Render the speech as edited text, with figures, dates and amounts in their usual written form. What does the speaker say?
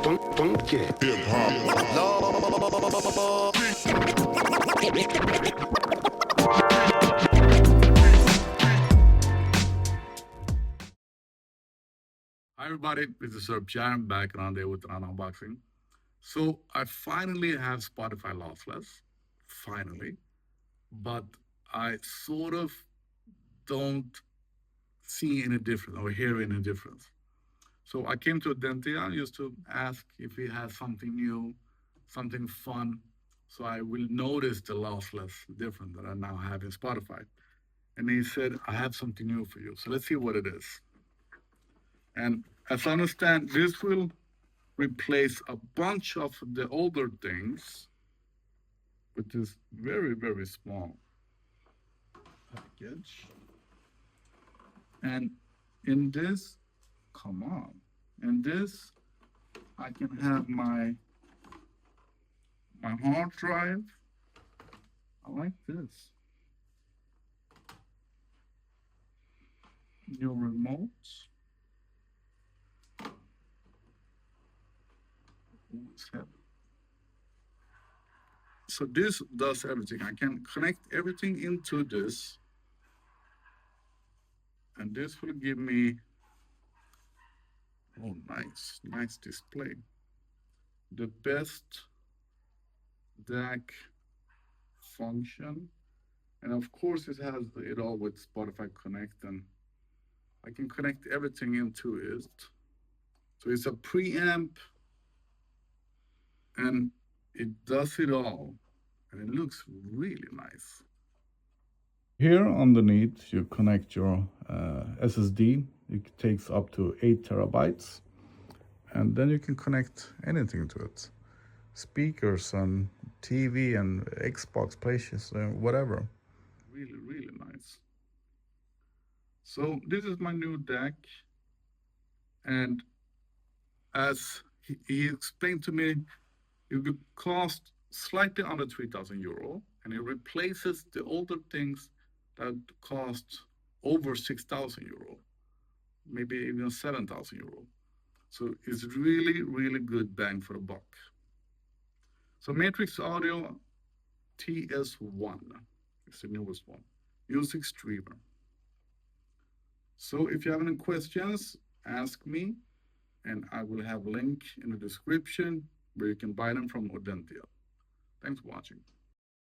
funky. Hip Hi everybody, this is Sir Jam back around there with an unboxing. So I finally have Spotify lossless, finally, but I sort of don't see any difference or hear any difference. So I came to Dentia just to ask if he has something new, something fun, so I will notice the lossless difference that I now have in Spotify. And he said, I have something new for you. So let's see what it is. And as I understand, this will replace a bunch of the older things, which is very, very small package. And in this, come on, in this, I can have my hard drive. I like this. New remotes. So this does everything. I can connect everything into this, and this will give me, oh, nice display. The best DAC function, and of course it has it all with Spotify Connect, and I can connect everything into it. So it's a preamp, and it does it all, and it looks really nice. Here underneath, you connect your SSD. It takes up to 8 terabytes, and then you can connect anything to it. Speakers and TV and Xbox, PlayStation, whatever. Really, really nice. So this is my new DAC, and as he explained to me, it will cost slightly under 3,000 euro, and it replaces the older things that cost over 6,000 euro, maybe even 7,000 euro. So it's really, really good bang for the buck. So Matrix Audio TS-1 is the newest one, music streamer. So if you have any questions, ask me, and I will have a link in the description where you can buy them from Audentia. Thanks for watching.